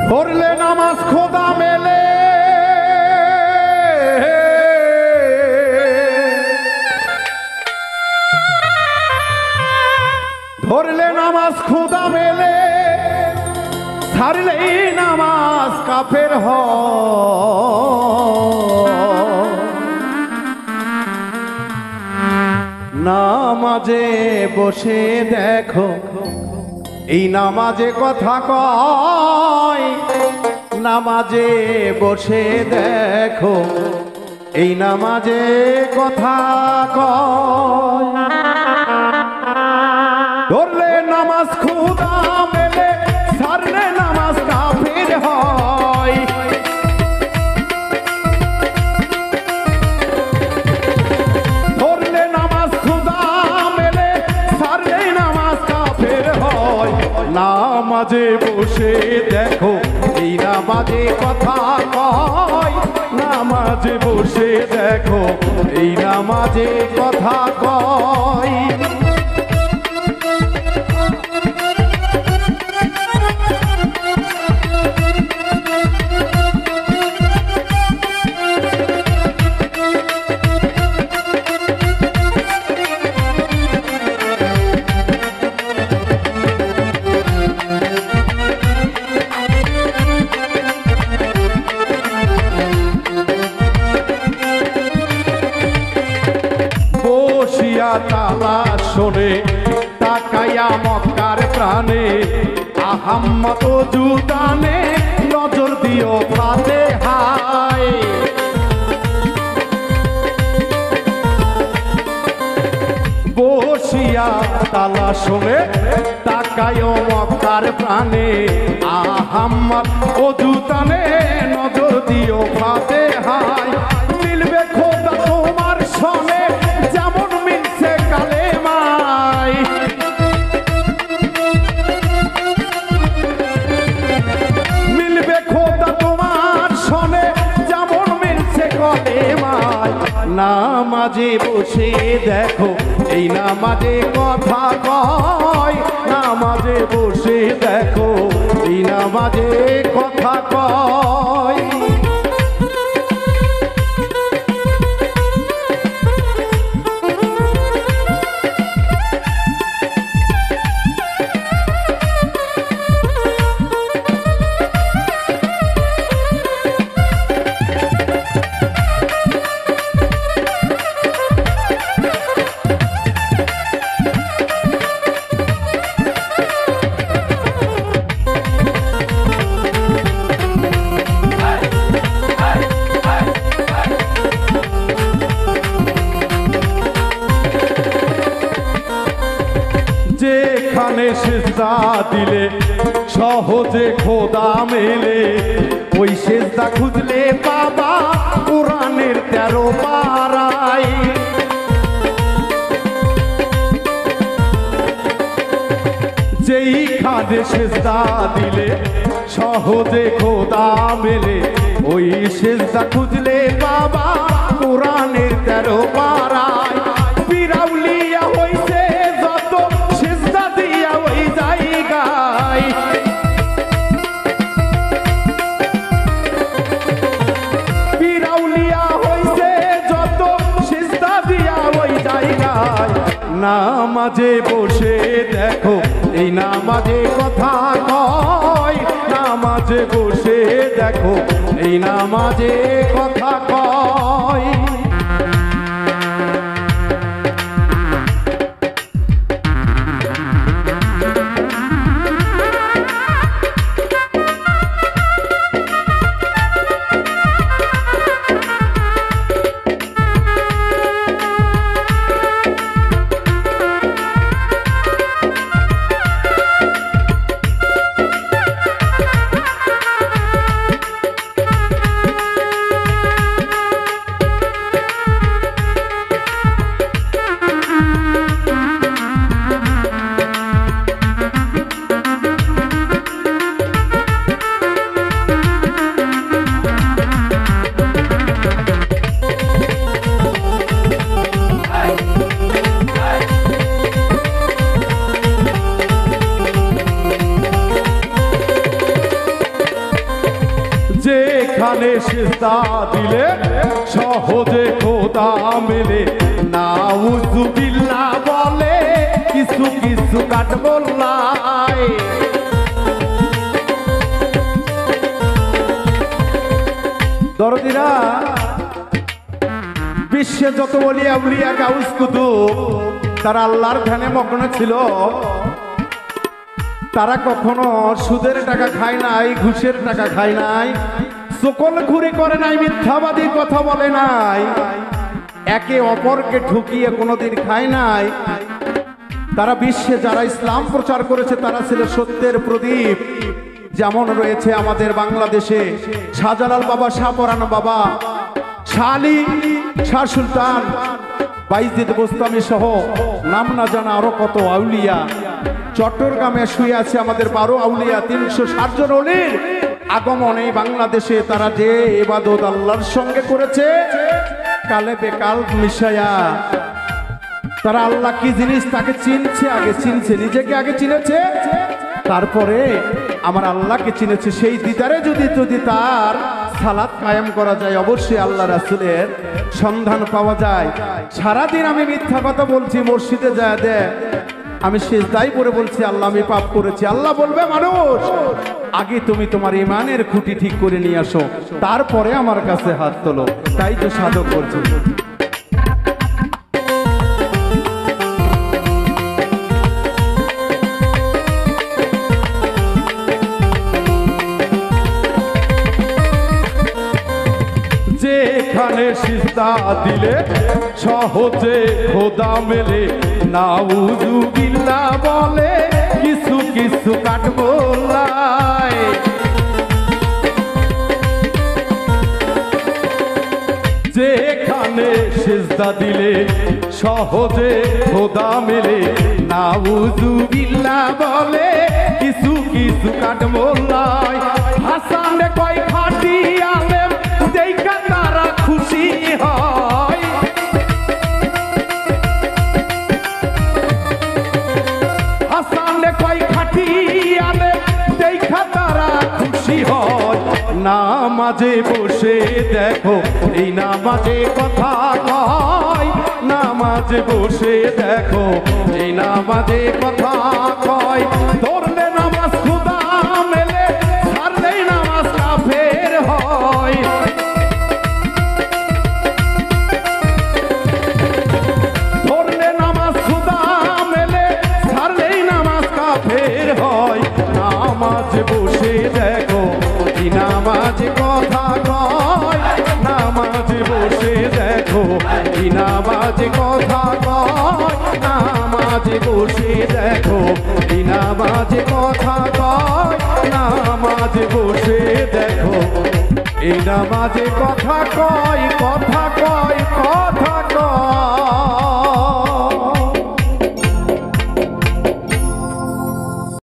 পড়লে নামাজ খোদা মেলে, ধরলে নামাজ খোদা মেলে, ছাড়লেই নামাজ কাফের হয়। নামাজে বসে দেখো এই নামাজে কথা কয়, নামাজে বসে দেখো এই নামাজে কথা কয়। ধরলে নামাজ খোদা মেলে, ছাড়লে নামাজ কাফের হয়। ধরলে নামাজ খোদা মেলে, ছাড়লে নামাজ কাফের হয়। নামাজে বসে দেখো এই নামাজে কথা কয়, নামাজে বসে দেখো এই নামাজে কথা কয়। তালা শোনে তাকায়া মক্কার প্রাণে, আহাম্মদ জুদানে নজর দিও ফাতিহায়। বসিয়া তালা শোনে তাকায় মক্কার প্রাণে, আহাম্মদ জুদানে নজর দিও ফাতিহায়। মিলবে খোদা তোমার সনে যেমন মিলছে কালেমায়, মিলবে খোদা তোমার সনে যেমন মিলছে কালেমায়। নামাজে বসে দেখো এই নামাজে কথা কয়, নামাজে বসে দেখো এই নামাজে কথা কয়। যেখানে সেজদা দিলে সহজে খোদা মেলে, ওই সেজদা খুঁজলে বাবা কোরআনের 13 পারায়। যেইখানে সেজদা দিলে সহজে খোদা মেলে, ওই সেজদা খুঁজলে বাবা কোরআনের 13 পারায়। বিরাউলিয়া হইছে যত সেজদা দিয়া ওই জায়গায়, বিরাউলিয়া হইছে যত সেজদা দিয়া ওই জায়গায়। নামাজে বসে দেখো এই নামাজে কথা কয়, নামাজে বসে দেখো এই নামাজে কথা কয়। যেখানে সিজদা দিলে সহজে খোদা মেলে নাউজুবিল্লাহ বলে কিছু কিছু কাঠগোল্লায়। দরদিরা, বিশ্বে যত ওলিয়া উলিয়া গাউস কুতুব তারা আল্লাহর ধ্যানে মগ্ন ছিল। তারা কখনো সুদের টাকা খায় নাই, ঘুষের টাকা খায় নাই, সকল ঘুরি করে নাই, মিথ্যাবাদী কথা বলে নাই, একে অপরকে ঠকিয়ে কোনোদিন খায় নাই। তারা বিশ্বে যারা ইসলাম প্রচার করেছে তারা ছিল সত্যের প্রদীপ। যেমন রয়েছে আমাদের বাংলাদেশে শাহজালাল বাবা, শাহপরান বাবা, শাহ আলী, শাহ সুলতান, বাইজিদ বোস্তামি সহ নাম না জানা আরো কত আউলিয়া। চট্টগ্রামে শুয়ে আছে আমাদের 12 আউলিয়া, 360 জন ওলির আগমন এই বাংলাদেশে। তারা যে ইবাদত আল্লাহর সঙ্গে করেছে কালে বেকাল মিশায়া, তারা আল্লাহ কি জিনিস তাকে চিনছে, আগে চিনছে, নিজেকে আগে চিনেছে, তারপরে আমার আল্লাহকে চিনেছে। সেই দিদারে যদি তার সালাত কায়েম করা যায়, অবশ্যই আল্লাহ রাসূলের সন্ধান পাওয়া যায়। সারাদিন আমি মিথ্যা কথা বলছি, মসজিদে যায় দে আমি সিজদায় পড়ে বলছি আল্লাহ আমি পাপ করেছি। আল্লাহ বলবে মানুষ আগে তুমি তোমার ইমানের খুঁটি ঠিক করে নিয়ে আসো, তারপরে আমার কাছে হাত তোলো। তাই তো সাধক বলছে। যেখানে সিজদা দিলে সহজে খোদা মেলে নাউজুবিল্লাহ বলে কিছু কিছু কাঠগোল্লায়। যেখানে সিজদা দিলে সহজে খোদা মেলে নাউজুবিল্লাহ বলে কিছু কিছু কাঠগোল্লায়। হাসান কয় খাঁটি আলেম দেখা তারা খুশি হয়। হাসান কয় খাঁটি আলেম দেখা তারা খুশি হয়। নামাজে বসে দেখো এই নামাজে কথা কয়, নামাজে বসে দেখো এই নামাজে কথা কয়। ধরলে নামাজ খোদা মেলে, ছাড়লেই নামাজ কাফের হয়। ধরলে নামাজ খোদা মেলে, ছাড়লেই নামাজ কাফের হয়। নামাজে বসে দেখো এই নামাজে কথা কয়, নামাজে বসে দেখো এই নামাজে কথা কয়। নামাজে বসে দেখো এই নামাজে কথা কয়, নামাজে বসে দেখো এই নামাজে কথা কয়।